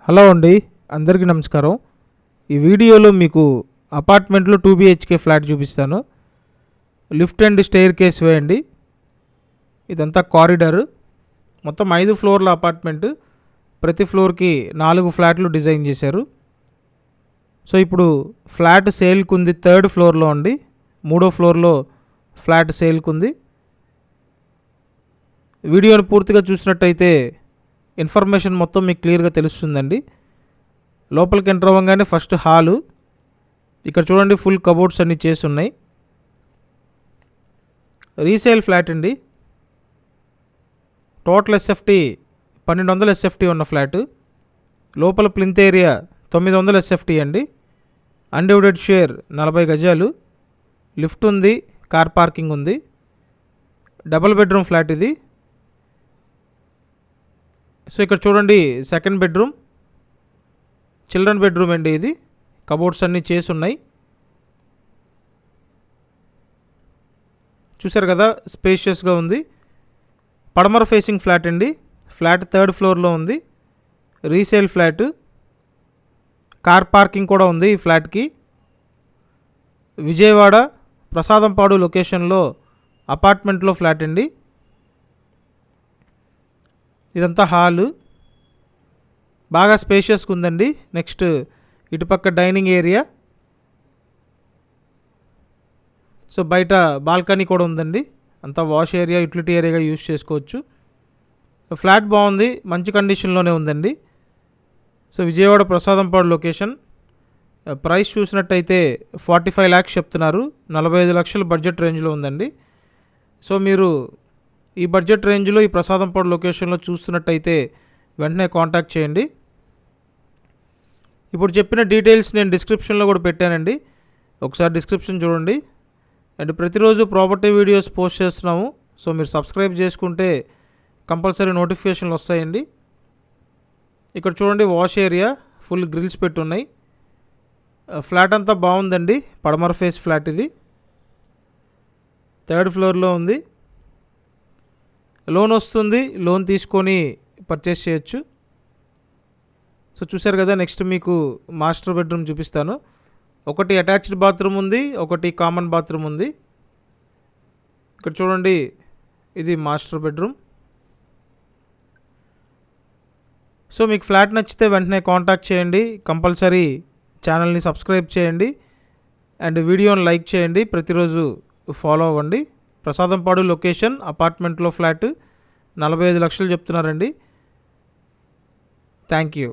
Hello అండి, అందరికీ నమస్కారం. ఈ వీడియోలో మీకు అపార్ట్మెంట్లో 2 BHK ఫ్లాట్ చూపిస్తాను. లిఫ్ట్ అండ్ స్టెయిర్ కేస్ వే అండి. ఇదంతా కారిడారు. మొత్తం 5 ఫ్లోర్ల అపార్ట్మెంట్. ప్రతి ఫ్లోర్కి 4 ఫ్లాట్లు డిజైన్ చేశారు. సో ఇప్పుడు ఫ్లాట్ సేల్కి ఉంది 3rd ఫ్లోర్లో అండి. 3వ ఫ్లోర్లో ఫ్లాట్ సేల్కి ఉంది. వీడియోని పూర్తిగా చూసినట్టయితే ఇన్ఫర్మేషన్ మొత్తం మీకు క్లియర్గా తెలుస్తుందండి. లోపలికి ఎంటర్ అవ్వగానే ఫస్ట్ హాలు. ఇక్కడ చూడండి, ఫుల్ కబోర్డ్స్ అన్నీ చేసి ఉన్నాయి. రీసేల్ ఫ్లాట్ అండి. టోటల్ SFT 1200 SFT ఉన్న ఫ్లాట్. లోపల ప్లింత్ ఏరియా 900 SFT అండి. అన్డివైడెడ్ షేర్ 40 గజాలు. లిఫ్ట్ ఉంది, కార్ పార్కింగ్ ఉంది. డబుల్ బెడ్రూమ్ ఫ్లాట్ ఇది. సో ఇక్కడ చూడండి, సెకండ్ బెడ్రూమ్, చిల్డ్రన్ బెడ్రూమ్ అండి ఇది. కబోర్డ్స్ అన్నీ చేసి ఉన్నాయి. చూసారు కదా, స్పేషియస్గా ఉంది. పడమర ఫేసింగ్ ఫ్లాట్ అండి. ఫ్లాట్ 3rd ఫ్లోర్లో ఉంది. Resale flat. కార్ పార్కింగ్ కూడా ఉంది ఈ ఫ్లాట్కి. విజయవాడ ప్రసాదంపాడు లొకేషన్లో అపార్ట్మెంట్లో ఫ్లాట్ అండి. ఇదంతా హాలు. బాగా స్పేషియస్గా ఉందండి. నెక్స్ట్ ఇటుపక్క డైనింగ్ ఏరియా. సో బయట బాల్కనీ కూడా ఉందండి. అంతా వాష్ ఏరియా, యూటిలిటీ ఏరియాగా యూజ్ చేసుకోవచ్చు. ఫ్లాట్ బాగుంది, మంచి కండిషన్లోనే ఉందండి. So Vijayawada Prasadampadu location. Price చూసినట్టయితే 45 lakhs చెప్తున్నారు. 45 లక్షల బడ్జెట్ రేంజ్లో ఉందండి. సో మీరు ఈ బడ్జెట్ రేంజ్లో ఈ ప్రసాదంపాడు లొకేషన్లో చూస్తున్నట్టయితే వెంటనే కాంటాక్ట్ చేయండి. ఇప్పుడు చెప్పిన డీటెయిల్స్ నేను డిస్క్రిప్షన్లో కూడా పెట్టానండి. ఒకసారి డిస్క్రిప్షన్ చూడండి. అండ్ ప్రతిరోజు ప్రాపర్టీ వీడియోస్ పోస్ట్ చేస్తున్నాము. సో మీరు సబ్స్క్రైబ్ చేసుకుంటే కంపల్సరీ నోటిఫికేషన్లు వస్తాయండి. ఇక్కడ చూడండి, వాష్ ఏరియా, ఫుల్ గ్రిల్స్ పెట్టున్నాయి. ఫ్లాట్ అంతా బాగుందండి. పడమర ఫేస్ ఫ్లాట్ ఇది. 3rd ఫ్లోర్లో ఉంది. లోన్ వస్తుంది, లోన్ తీసుకొని పర్చేస్ చేయొచ్చు. సో చూసారు కదా, నెక్స్ట్ మీకు మాస్టర్ బెడ్రూమ్ చూపిస్తాను. ఒకటి అటాచ్డ్ బాత్రూమ్ ఉంది, ఒకటి కామన్ బాత్రూమ్ ఉంది. ఇక్కడ చూడండి, ఇది మాస్టర్ బెడ్రూమ్. సో మీకు ఫ్లాట్ నచ్చితే వెంటనే కాంటాక్ట్ చేయండి. కంపల్సరీ ఛానల్ని సబ్స్క్రైబ్ చేయండి అండ్ వీడియోని లైక్ చేయండి. ప్రతిరోజు ఫాలో అవ్వండి. ప్రసాదంపాడు లొకేషన్, అపార్ట్మెంట్లో ఫ్లాట్ 45 లక్షలు చెప్తున్నారండి. Thank you.